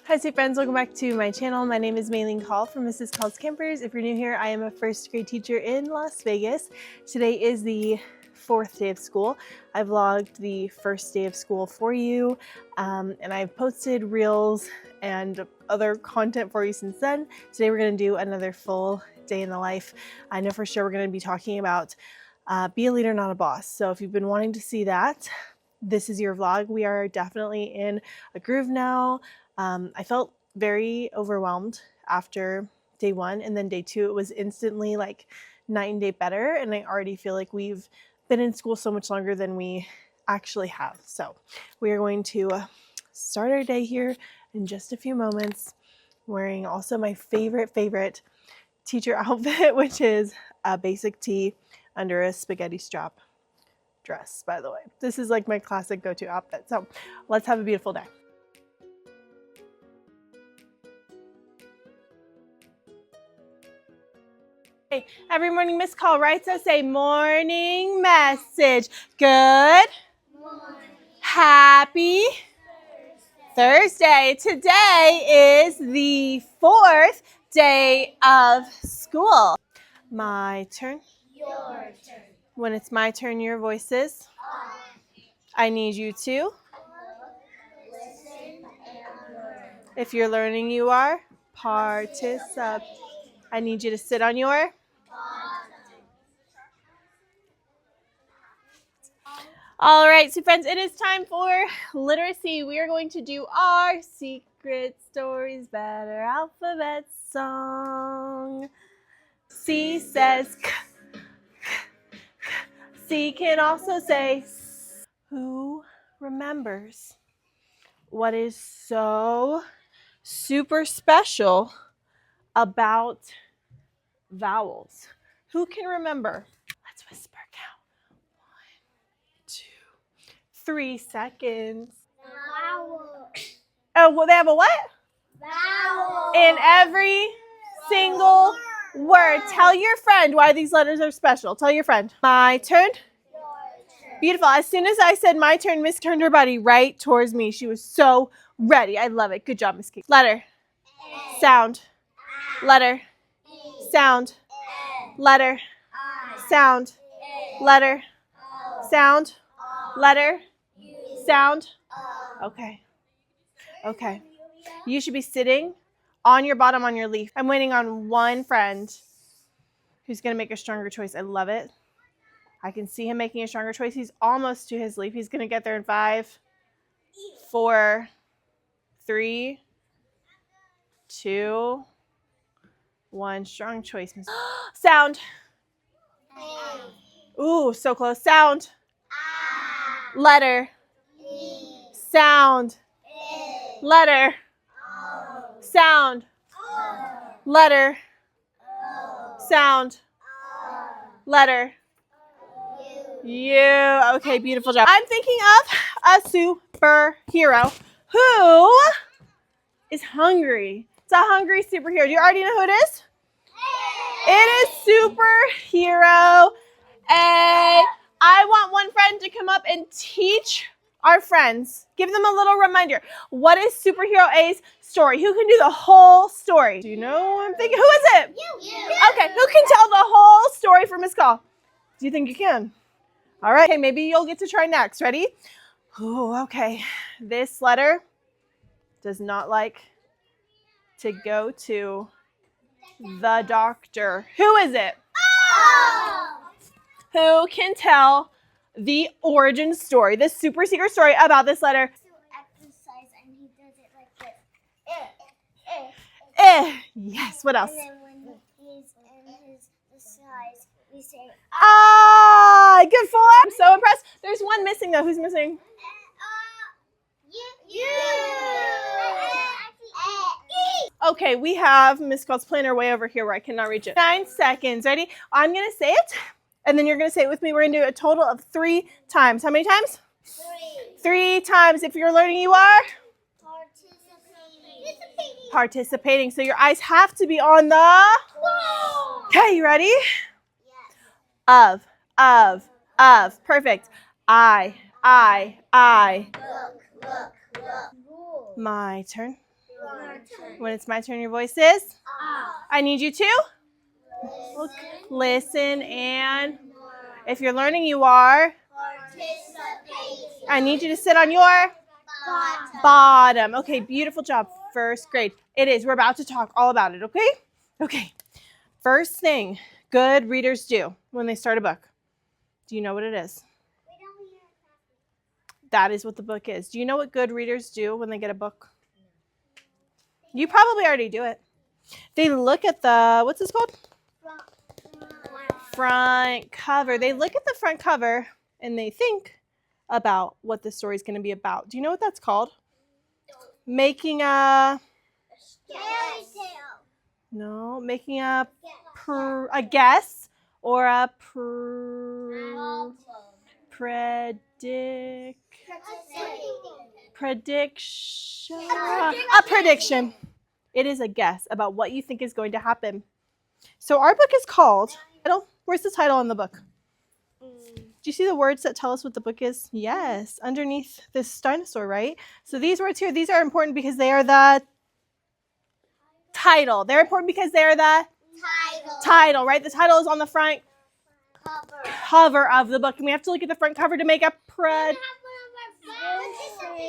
Hi, sweet friends. Welcome back to my channel. My name is Maylene Call from Mrs. Call's Campers. If you're new here, I am a first grade teacher in Las Vegas. Today is the fourth day of school. I vlogged the first day of school for you, and I've posted reels and other content for you since then. Today we're going to do another full day in the life. I know for sure we're going to be talking about be a leader, not a boss. So if you've been wanting to see that, this is your vlog. We are definitely in a groove now. I felt very overwhelmed after day one, and then day two, it was instantly like night and day better. And I already feel like we've been in school so much longer than we actually have. So we are going to start our day here in just a few moments, wearing also my favorite teacher outfit, which is a basic tee under a spaghetti strap dress, by the way. This is like my classic go-to outfit. So let's have a beautiful day. Every morning Miss Call writes us a morning message. Good morning. Happy Thursday. Today is the fourth day of school. My turn. Your turn. When it's my turn, your voice is on. I need you to listen and learn. If you're learning, you are participate. I need you to sit on your All right, so friends, it is time for literacy. We are going to do our Secret Stories Better Alphabet song. C says k, k, k. C can also say s. Who remembers what is so super special about vowels? Who can remember? Let's whisper count. 3 seconds. Vowel. Oh, well, they have a what? Vowel. In every single word. Tell your friend why these letters are special. Tell your friend. My turn. Your turn. Beautiful. As soon as I said my turn, Miss turned her body right towards me. She was so ready. I love it. Good job, Miss Kate. Letter. A. Sound. A. Letter. E. Sound. N. Letter. I. Sound. A. Letter. O. Sound. O. Letter. U. Sound. O. Okay. Okay. You should be sitting on your bottom on your leaf. I'm waiting on one friend who's going to make a stronger choice. I love it. I can see him making a stronger choice. He's almost to his leaf. He's going to get there in 5, 4, 3, 2, 1. Strong choice. Sound. A. Ooh, so close. Sound. A. Letter. E. Sound. A. Letter. O. Sound. O. Letter. O. Sound. O. Letter. U. You. Okay, beautiful job. I'm thinking of a superhero who is hungry. It's a hungry superhero. Do you already know who it is? It is superhero A. I want one friend to come up and teach our friends. Give them a little reminder. What is superhero A's story? Who can do the whole story? Do you know what I'm thinking? Who is it? You. Okay, who can tell the whole story for Miss Call? Do you think you can? All right, okay, maybe you'll get to try next. Ready? Oh, okay. This letter does not like to go to the doctor. Who is it? O. Who can tell the origin story, the super secret story about this letter? To exercise and he does it like this. Yes, what else? And then when he's in his size, we say Ah, good for him. I'm so impressed. There's one missing though. Who's missing? You. Okay, we have Miss Call's planner way over here where I cannot reach it. 9 seconds. Ready? I'm going to say it, and then you're going to say it with me. We're going to do a total of 3 times. How many times? 3 times. If you're learning, you are? Participating. So your eyes have to be on the... Okay, you ready? Yes. Of. Perfect. I. Look. My turn. When it's my turn, your voice is? I need you to look, listen, and if you're learning, you are. I need you to sit on your bottom. Okay, beautiful job. First grade. It is. We're about to talk all about it, okay? Okay. First thing good readers do when they start a book. Do you know what it is? That is what the book is. Do you know what good readers do when they get a book? You probably already do it. They look at the, what's this called? Front cover. They look at the front cover and they think about what the story is going to be about. Do you know what that's called? Making a making a guess or a prediction. A prediction. It is a guess about what you think is going to happen. So our book is called, where's the title in the book? Do you see the words that tell us what the book is? Yes, underneath this dinosaur, right? So these words here, these are important because they are the title. They're important because they're the title, right? The title is on the front cover of the book. And we have to look at the front cover to make a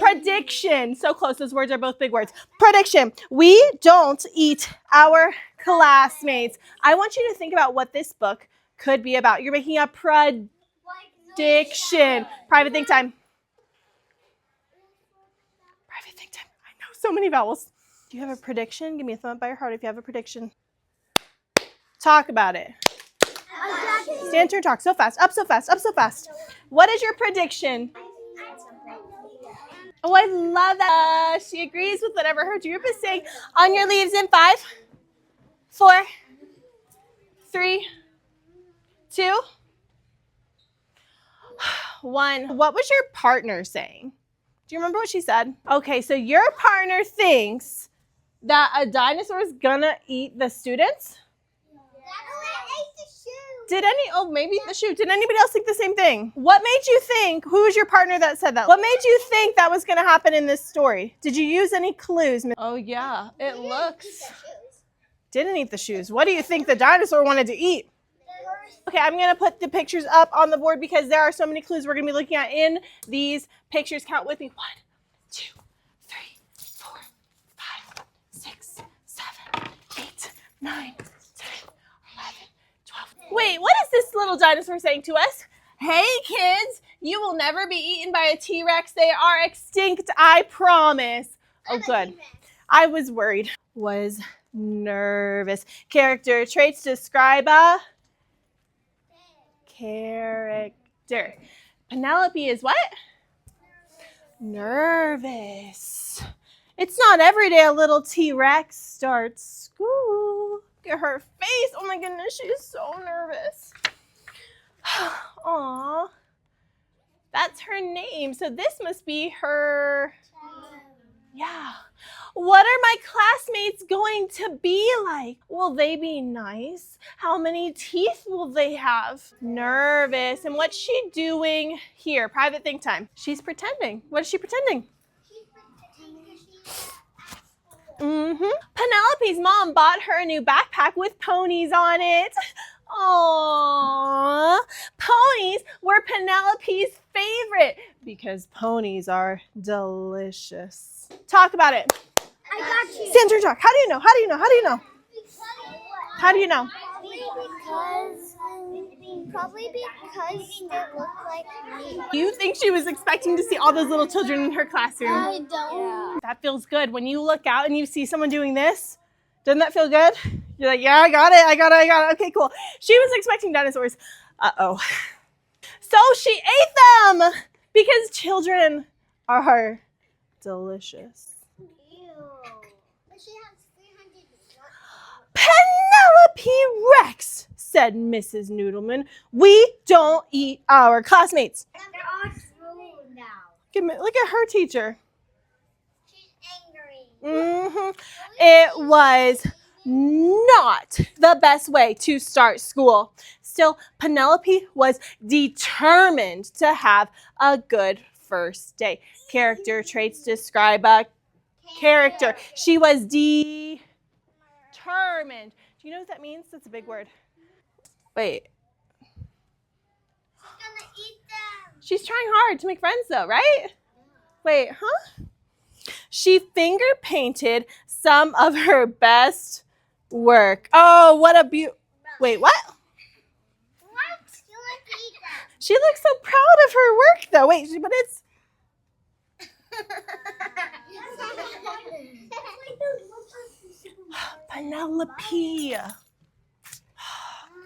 prediction. So close. Those words are both big words. Prediction. We don't eat our classmates. I want you to think about what this book could be about. You're making a prediction. Private think time. Private think time. I know so many vowels. Do you have a prediction? Give me a thumb up by your heart if you have a prediction. Talk about it. Stand, turn, talk. So fast. Up so fast. Up so fast. What is your prediction? Oh, I love that. She agrees with whatever her group is saying. On your leaves in 5, 4, 3, 2, 1. What was your partner saying? Do you remember what she said? Okay, so your partner thinks that a dinosaur is gonna eat the students? Maybe the shoe. Did anybody else think the same thing? What made you think, who was your partner that said that? What made you think that was gonna happen in this story? Did you use any clues? Oh yeah, it looks. Didn't eat the shoes. What do you think the dinosaur wanted to eat? Okay, I'm going to put the pictures up on the board because there are so many clues we're going to be looking at in these pictures. Count with me. 1, 2, 3, 4, 5, 6, 7, 8, 9, 10, 11, 12. Wait, what is this little dinosaur saying to us? Hey, kids, you will never be eaten by a T-Rex. They are extinct, I promise. Oh, good. I was worried. Was nervous. Character traits describe a character. Penelope is what? Nervous. It's not every day a little T-Rex starts school. Look at her face. Oh my goodness, she's so nervous. Aw. That's her name. So this must be her. Yeah. What are my classmates going to be like? Will they be nice? How many teeth will they have? Nervous. And what's she doing here? Private think time. She's pretending. What is she pretending? Penelope's mom bought her a new backpack with ponies on it. Aww. Ponies were Penelope's favorite because ponies are delicious. Talk about it. I got you. Stand, turn, talk. How do you know? How do you know? How do you know? How do you know? Probably because they look like me. You think she was expecting to see all those little children in her classroom? I don't. That feels good. When you look out and you see someone doing this, doesn't that feel good? You're like, yeah, I got it. Okay, cool. She was expecting dinosaurs. Uh-oh. So she ate them because children are delicious. Penelope Rex, said Mrs. Noodleman. We don't eat our classmates. They're all smooth now. Look at her teacher. She's angry. It was not the best way to start school. Still, Penelope was determined to have a good first day. Character traits describe a Character. She was determined. Do you know what that means? That's a big word. Wait. She's gonna eat them. She's trying hard to make friends though, right? Wait, huh? She finger painted some of her best work. Oh, what a Wait, what? What? You want to eat them? She looks so proud of her work though. Wait, but it's Penelope.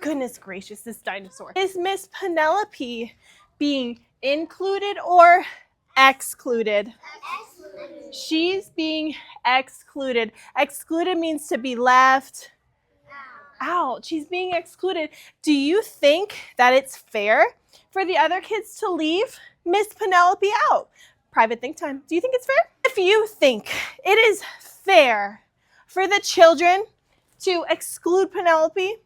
Goodness gracious, this dinosaur. Is Miss Penelope being included or excluded? She's being excluded. Excluded means to be left out. She's being excluded. Do you think that it's fair for the other kids to leave Miss Penelope out? Private think time. Do you think it's fair? If you think it is fair for the children to exclude Penelope,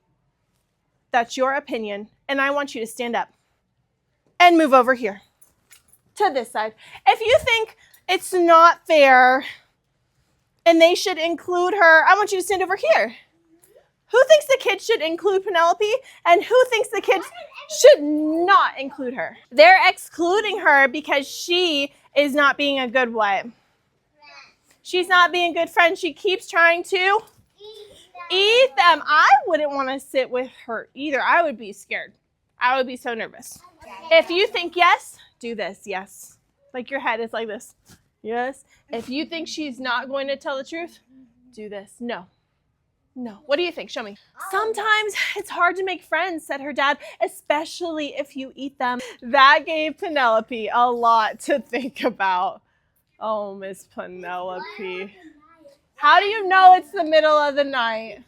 that's your opinion. And I want you to stand up and move over here to this side. If you think it's not fair and they should include her, I want you to stand over here. Who thinks the kids should include Penelope and who thinks the kids should not include her? They're excluding her because she is not being a good what? She's not being a good friend. She keeps trying to eat them. I wouldn't want to sit with her either. I would be scared. I would be so nervous. If you think yes, do this. Yes. Like your head is like this. Yes. If you think she's not going to tell the truth, do this. No. No. What do you think? Show me. Sometimes it's hard to make friends, said her dad, especially if you eat them. That gave Penelope a lot to think about. Oh, Miss Penelope. How do you know it's the middle of the night?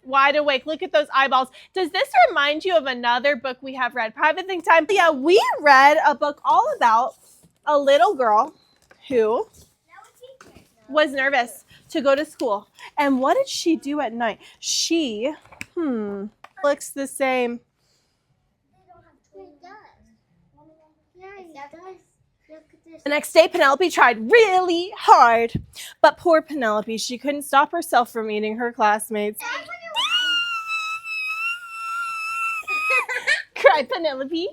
Wide awake. Look at those eyeballs. Does this remind you of another book we have read? Private Think Time. Yeah, we read a book all about a little girl who was nervous to go to school. And what did she do at night? She, looks the same. The next day, Penelope tried really hard. But poor Penelope, she couldn't stop herself from eating her classmates. Cried Penelope.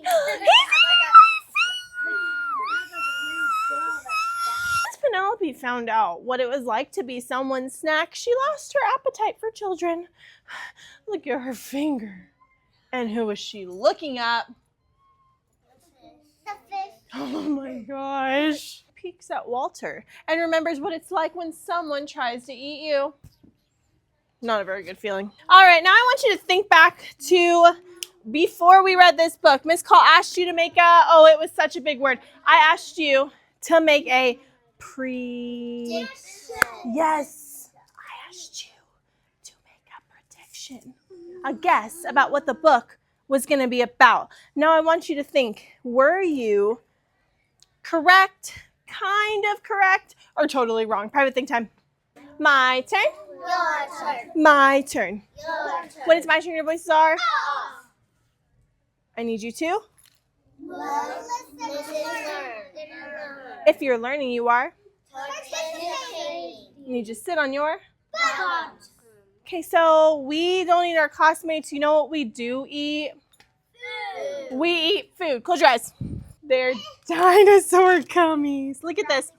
Once Penelope found out what it was like to be someone's snack, she lost her appetite for children. Look at her finger. And who was she looking at? Oh my gosh. Peeks at Walter and remembers what it's like when someone tries to eat you. Not a very good feeling. All right, now I want you to think back to before we read this book. Miss Call asked you to make it was such a big word. I asked you to make a Yes. I asked you to make a prediction. A guess about what the book was going to be about. Now I want you to think, were you correct, kind of correct, or totally wrong? Private think time. My turn. Your turn. My turn. Your turn. When it's my turn, your voices are? Off. I need you to. Listen. If you're learning, you are. Participate. You need to sit on your. Butt. Okay, so we don't eat our classmates. You know what we do eat? Food. We eat food. Close your eyes. They're dinosaur gummies. Look at this.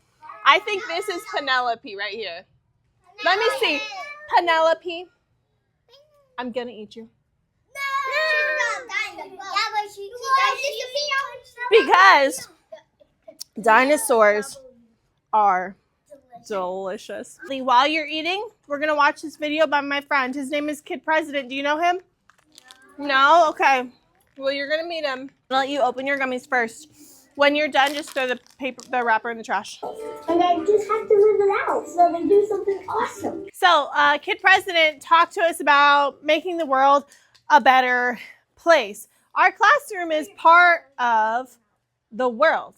I think this is Penelope right here. Let me see. Penelope, I'm going to eat you. Because dinosaurs are delicious. While you're eating, we're going to watch this video by my friend. His name is Kid President. Do you know him? No? Okay. Well, you're going to meet him. I'll let you open your gummies first. When you're done, just throw the wrapper in the trash. And I just have to live it out so they do something awesome. So, Kid President talked to us about making the world a better place. Our classroom is part of the world.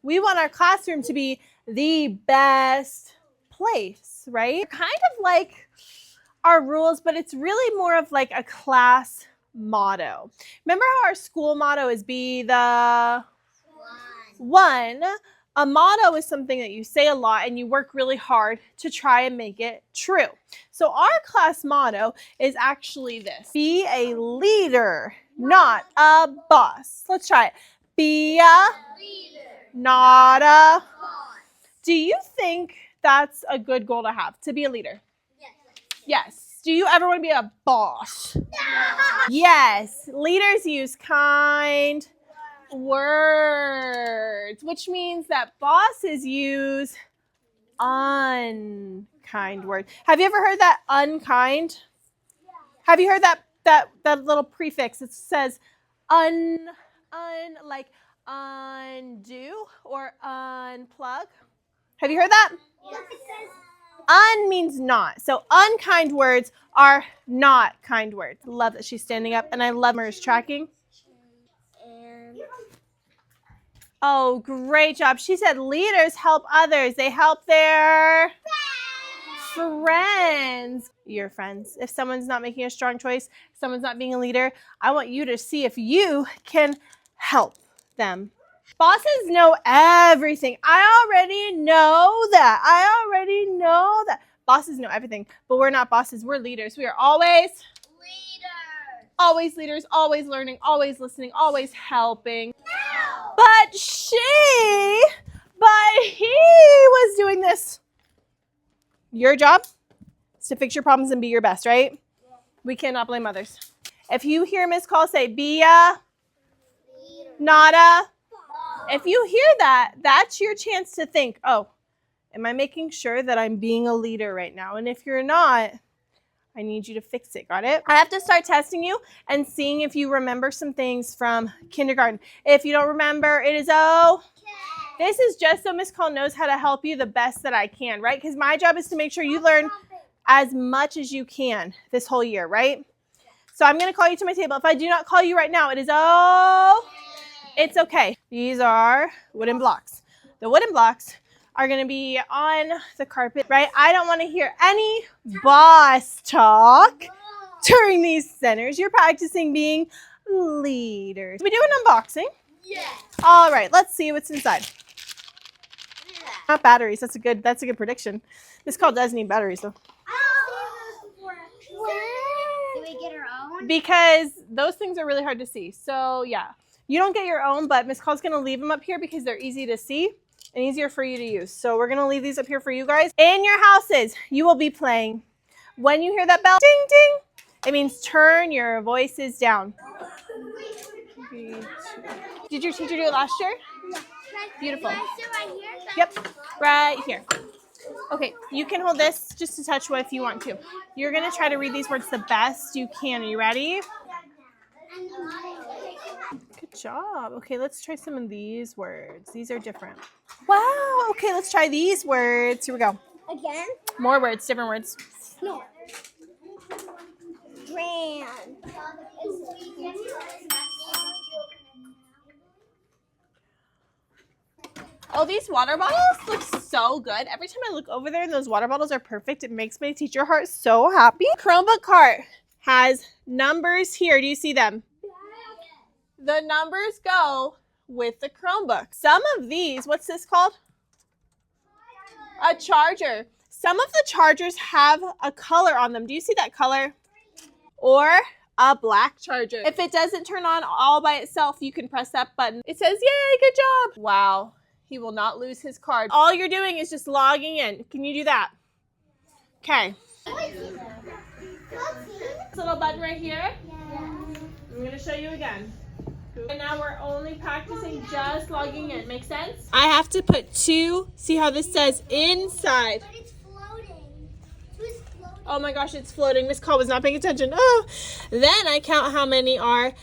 We want our classroom to be the best place, right? Kind of like our rules, but it's really more of like a class motto. Remember how our school motto is be the one, A motto is something that you say a lot and you work really hard to try and make it true. So our class motto is actually this: be a leader, not a boss. Let's try it. Be a leader, not a boss. Do you think that's a good goal to have, to be a leader? Yes. Yes. Do you ever want to be a boss? No. Yes. Leaders use kind words, which means that bosses use unkind words. Have you ever heard that unkind? Have you heard that little prefix? It says like undo or unplug. Have you heard that? Yes. Un means not. So unkind words are not kind words. Love that she's standing up, and I love Mer's tracking. Oh, great job. She said leaders help others. They help their friends. Your friends. If someone's not making a strong choice, someone's not being a leader, I want you to see if you can help them. Bosses know everything. I already know that. Bosses know everything, but we're not bosses. We're leaders. We are always leaders. Always leaders, always learning, always listening, always helping. No. But he was doing this. Your job is to fix your problems and be your best, right? Yeah. We cannot blame others. If you hear Miss Call say, be a leader, not a. If you hear that, that's your chance to think, oh, am I making sure that I'm being a leader right now? And if you're not, I need you to fix it. Got it? I have to start testing you and seeing if you remember some things from kindergarten. If you don't remember, it is okay. This is just so Miss Call knows how to help you the best that I can, right? Because my job is to make sure you learn as much as you can this whole year, right? So I'm going to call you to my table. If I do not call you right now, it is it's okay. These are wooden blocks. The wooden blocks are going to be on the carpet, right? I don't want to hear any boss talk during these centers. You're practicing being leaders. We do an unboxing? Yes. All right, let's see what's inside. Yeah. Not batteries. That's a good prediction. This call does need batteries though. Do we get our own? Because those things are really hard to see. So yeah, you don't get your own, but Miss Call's gonna leave them up here because they're easy to see and easier for you to use. So we're gonna leave these up here for you guys. In your houses, you will be playing. When you hear that bell, ding, ding, it means turn your voices down. Did your teacher do it last year? Yeah. Beautiful. Yep, right here. Okay, you can hold this just to touch what if you want to. You're gonna try to read these words the best you can. Are you ready? Good job. Okay, let's try some of these words. These are different. Wow. Okay, let's try these words. Here we go. Again? More words, different words. No. Grand. Oh, these water bottles look so good. Every time I look over there and those water bottles are perfect, it makes my teacher heart so happy. Chromebook cart has numbers here. Do you see them? The numbers go with the Chromebook. Some of these, what's this called? A charger. Some of the chargers have a color on them. Do you see that color? Or a black charger. If it doesn't turn on all by itself, you can press that button. It says, yay, good job. Wow, he will not lose his card. All you're doing is just logging in. Can you do that? Okay. This little button right here. I'm gonna show you again. And now we're only practicing just logging in. Make sense? I have to put 2, see how this says inside. But it's floating. Who's floating? Oh my gosh, it's floating. Miss Call was not paying attention. Oh, then I count how many are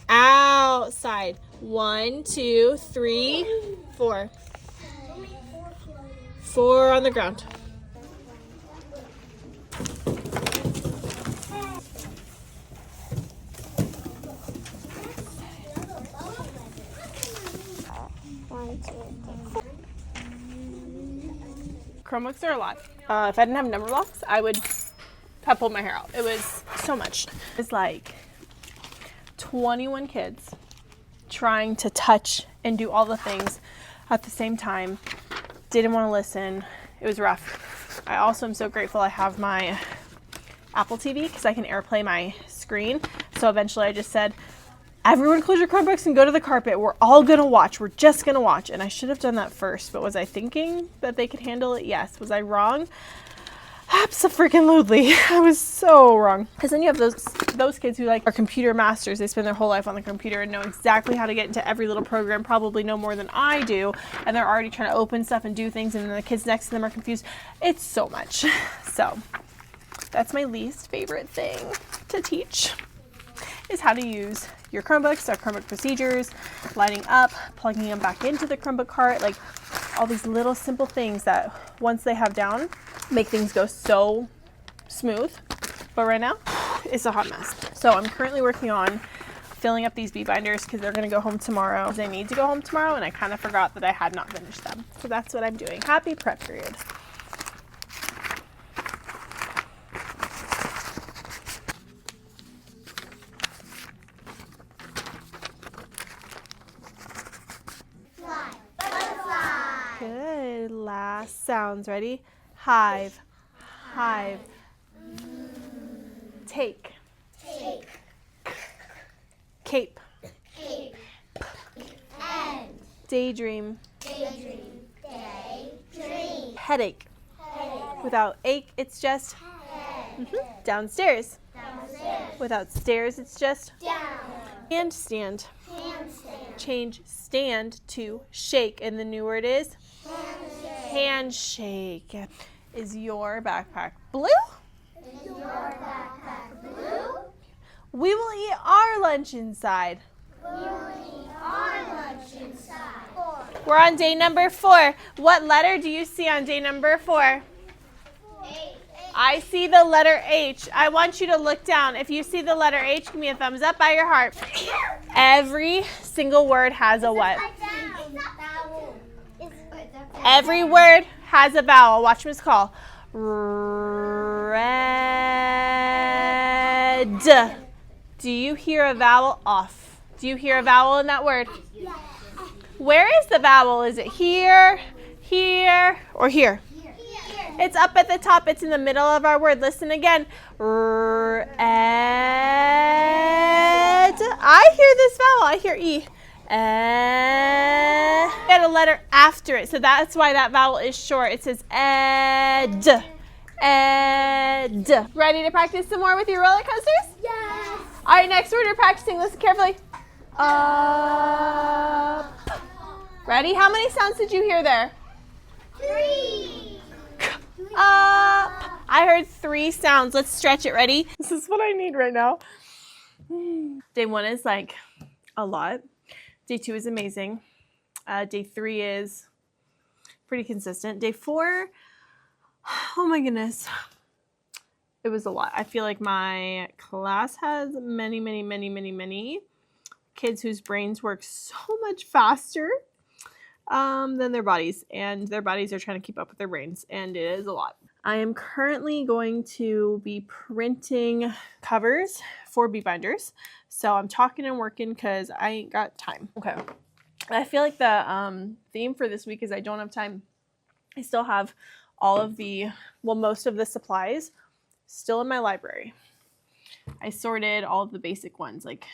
outside. 1, 2, 3, 4. 4 on the ground. Chromebooks are a lot. If I didn't have number blocks, I would have pulled my hair out. It was so much. It's like 21 kids trying to touch and do all the things at the same time, didn't want to listen. It was rough. I also am so grateful I have my Apple TV because I can AirPlay my screen. So eventually I just said, everyone close your Chromebooks and go to the carpet. We're all gonna watch. We're just gonna watch. And I should have done that first, but was I thinking that they could handle it? Yes. Was I wrong? Abso-freaking-lutely. I was so wrong. Because then you have those kids who like are computer masters. They spend their whole life on the computer and know exactly how to get into every little program, probably know more than I do. And they're already trying to open stuff and do things, and then the kids next to them are confused. It's so much. So that's my least favorite thing to teach, is how to use your Chromebooks, our Chromebook procedures, lighting up, plugging them back into the Chromebook cart, like all these little simple things that once they have down, make things go so smooth. But right now, it's a hot mess. So I'm currently working on filling up these bee binders because they're gonna go home tomorrow. They need to go home tomorrow, and I kind of forgot that I had not finished them. So that's what I'm doing. Happy prep period. Good. Last sounds. Ready? Hive. Hive. Take. Take. Cape. Cape. And. Daydream. Daydream. Daydream. Headache. Headache. Without ache, it's just downstairs. Downstairs. Without stairs, it's just Down. handstand. Handstand. Change stand to shake, and the new word is Handshake. handshake. Is your backpack blue? Is your backpack blue? We will eat our lunch inside. We will eat our lunch inside. 4. We're on day number 4. What letter do you see on day number 4? 8. I see the letter H. I want you to look down. If you see the letter H, give me a thumbs up by your heart. Every single word has a what? Every word has a vowel. Watch Miss Call. Red. Do you hear a vowel? Off. Do you hear a vowel in that word? Where is the vowel? Is it here, here, or here? It's up at the top. It's in the middle of our word. Listen again. Red. I hear this vowel. I hear E. Get a letter after it. So that's why that vowel is short. It says ed. Ed. Ready to practice some more with your roller coasters? Yes. All right, next word we're practicing. Listen carefully. Up. Ready? How many sounds did you hear there? 3. Up. I heard 3 sounds. Let's stretch it. Ready? This is what I need right now. Day 1 is like a lot. Day 2 is amazing. Day 3 is pretty consistent. Day 4, oh my goodness. It was a lot. I feel like my class has many kids whose brains work so much faster than their bodies, and their bodies are trying to keep up with their brains, and it is a lot. I am currently going to be printing covers for bee binders, so I'm talking and working because I ain't got time. Okay. I feel like the theme for this week is I don't have time. I still have all of the, well, most of the supplies still in my library. I sorted all of the basic ones like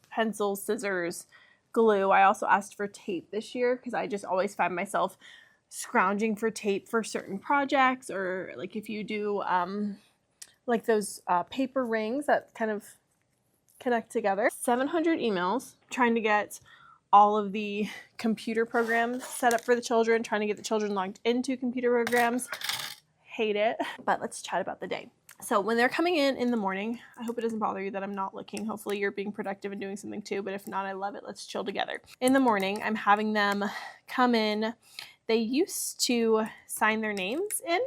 pencils, scissors, glue. I also asked for tape this year because I just always find myself scrounging for tape for certain projects, or like if you do like those paper rings that kind of connect together. 700 emails trying to get all of the computer programs set up for the children, trying to get the children logged into computer programs. Hate it. But let's chat about the day. So when they're coming in the morning, I hope it doesn't bother you that I'm not looking. Hopefully you're being productive and doing something too, but if not, I love it. Let's chill together. In the morning, I'm having them come in. They used to sign their names in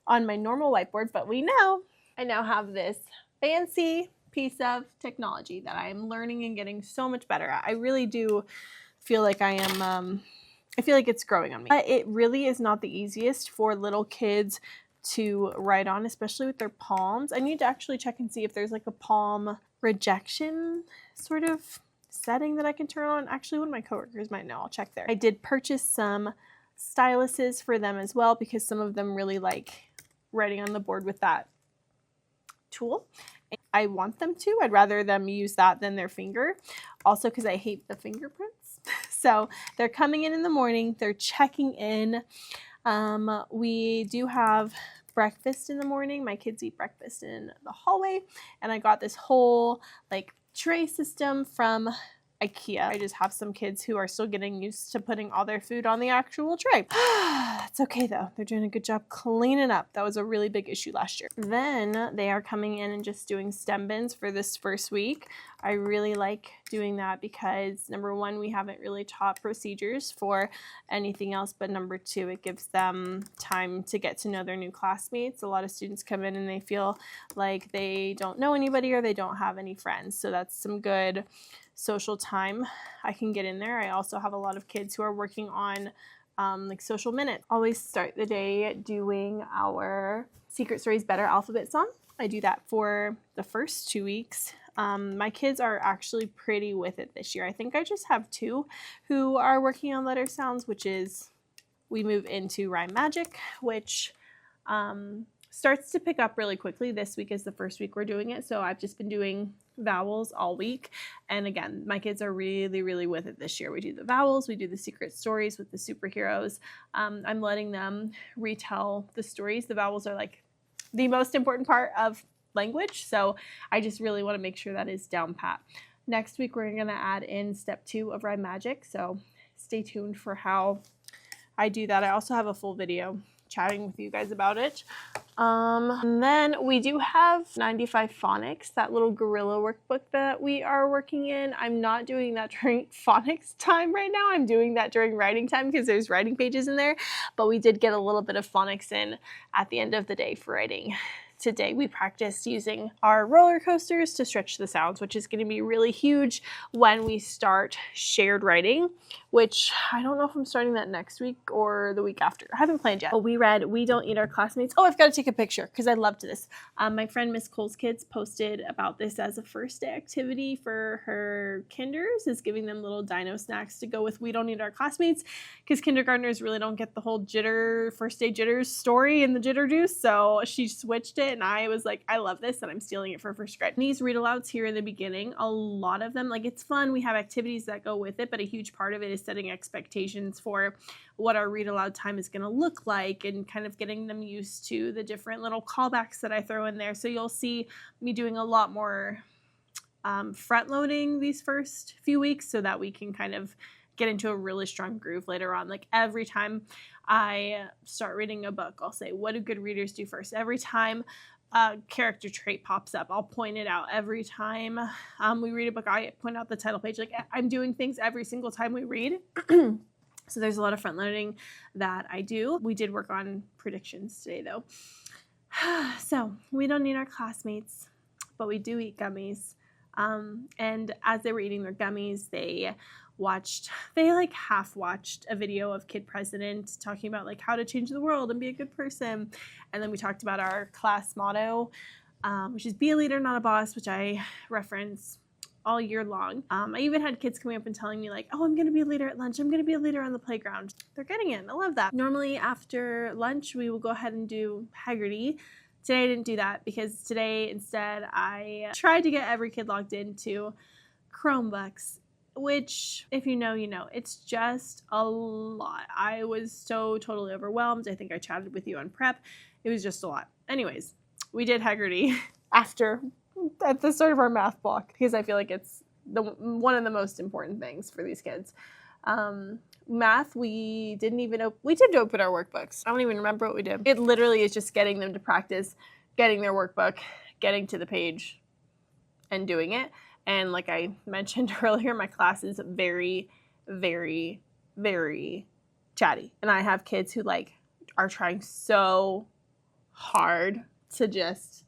on my normal whiteboard, but I now have this fancy piece of technology that I am learning and getting so much better at. I really do feel like I feel like it's growing on me. But it really is not the easiest for little kids to write on, especially with their palms. I need to actually check and see if there's like a palm rejection sort of setting that I can turn on. Actually, one of my coworkers might know. I'll check there. I did purchase some styluses for them as well because some of them really like writing on the board with that tool. I want them to. I'd rather them use that than their finger. Also because I hate the fingerprints. So they're coming in the morning. They're checking in. We do have breakfast in the morning. My kids eat breakfast in the hallway. And I got this whole like tray system from IKEA. I just have some kids who are still getting used to putting all their food on the actual tray. It's okay though. They're doing a good job cleaning up. That was a really big issue last year. Then they are coming in and just doing STEM bins for this first week. I really like doing that because number one, we haven't really taught procedures for anything else, but number two, it gives them time to get to know their new classmates. A lot of students come in and they feel like they don't know anybody or they don't have any friends. So that's some good social time I can get in there. I also have a lot of kids who are working on like social minutes. Always start the day doing our Secret Stories Better alphabet song. I do that for the first 2 weeks. My kids are actually pretty with it this year. I think I just have 2 who are working on letter sounds, which is we move into Rhyme Magic, which starts to pick up really quickly. This week is the first week we're doing it, so I've just been doing vowels all week. And again, my kids are really with it this year. We do the vowels, we do the secret stories with the superheroes. I'm letting them retell the stories. The vowels are like the most important part of language, so I just really want to make sure that is down pat. Next week we're going to add in step 2 of Rhyme Magic, so stay tuned for how I do that. I also have a full video chatting with you guys about it. And then we do have 95 Phonics, that little gorilla workbook that we are working in. I'm not doing that during phonics time right now. I'm doing that during writing time because there's writing pages in there, but we did get a little bit of phonics in at the end of the day for writing. Today we practiced using our roller coasters to stretch the sounds, which is going to be really huge when we start shared writing, which I don't know if I'm starting that next week or the week after. I haven't planned yet. But we read We Don't Eat Our Classmates. Oh, I've got to take a picture because I loved this. My friend Miss Cole's kids posted about this as a first day activity for her kinders, is giving them little dino snacks to go with We Don't Eat Our Classmates, because kindergartners really don't get the whole first day jitters story in the jitter juice. So she switched it. And I was like, I love this, and I'm stealing it for first grade. These read-alouds here in the beginning, a lot of them, like it's fun. We have activities that go with it, but a huge part of it is setting expectations for what our read-aloud time is going to look like and kind of getting them used to the different little callbacks that I throw in there. So you'll see me doing a lot more front-loading these first few weeks so that we can kind of get into a really strong groove later on. Like every time I start reading a book, I'll say, what do good readers do first? Every time a character trait pops up, I'll point it out. Every time we read a book, I point out the title page. Like I'm doing things every single time we read. So there's a lot of front loading that I do. We did work on predictions today though. So we don't need our classmates, but we do eat gummies. And as they were eating their gummies, they like half watched a video of Kid President talking about like how to change the world and be a good person. And then we talked about our class motto, which is be a leader, not a boss, which I reference all year long. I even had kids coming up and telling me like, oh, I'm going to be a leader at lunch. I'm going to be a leader on the playground. They're getting it. I love that. Normally after lunch, we will go ahead and do Haggerty. Today I didn't do that because today instead I tried to get every kid logged into Chromebooks, which if you know, you know. It's just a lot. I was so totally overwhelmed. I think I chatted with you on prep. It was just a lot. Anyways, we did Haggerty at the start of our math block because I feel like it's one of the most important things for these kids. Math, we did open our workbooks. I don't even remember what we did. It literally is just getting them to practice, getting their workbook, getting to the page, and doing it. And like I mentioned earlier, my class is very, very, very chatty. And I have kids who like are trying so hard to just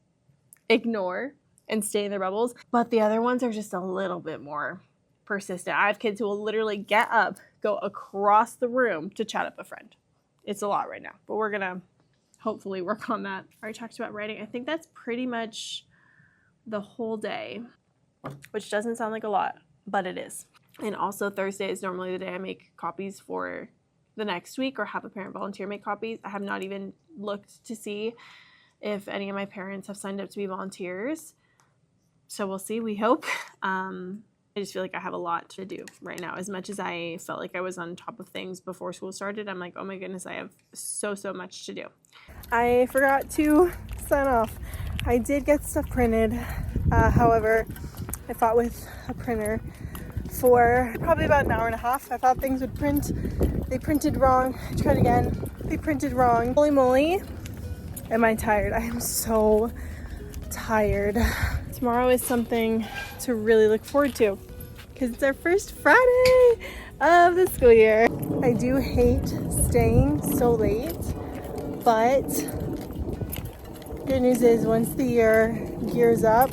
ignore and stay in their bubbles. But the other ones are just a little bit more persistent. I have kids who will literally get up, go across the room to chat up a friend. It's a lot right now, but we're gonna hopefully work on that. I already talked about writing. I think that's pretty much the whole day, which doesn't sound like a lot, but it is. And also Thursday is normally the day I make copies for the next week or have a parent volunteer make copies. I have not even looked to see if any of my parents have signed up to be volunteers. So we'll see, we hope. I just feel like I have a lot to do right now. As much as I felt like I was on top of things before school started, I'm like, oh my goodness, I have so much to do. I forgot to sign off. I did get stuff printed. However, I fought with a printer for probably about an hour and a half. I thought things would print. They printed wrong. I tried again. They printed wrong. Holy moly, am I tired. I am so tired. Tomorrow is something to really look forward to because it's our first Friday of the school year. I do hate staying so late, but good news is once the year gears up,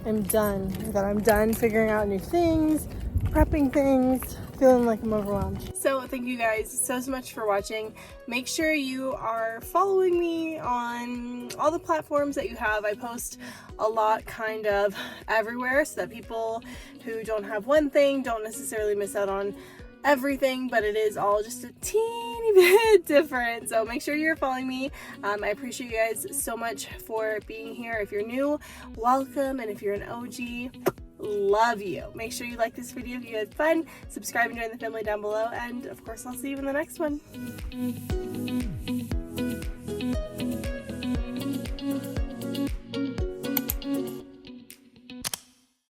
I'm done. That I'm done figuring out new things, prepping things, feeling like I'm overwhelmed. So thank you guys so much for watching. Make sure you are following me on all the platforms that you have. I post a lot kind of everywhere so that people who don't have one thing don't necessarily miss out on everything, but it is all just a teeny bit different. So make sure you're following me. I appreciate you guys so much for being here. If you're new, welcome, and if you're an OG, love you. Make sure you like this video if you had fun, subscribe and join the family down below, and of course I'll see you in the next one.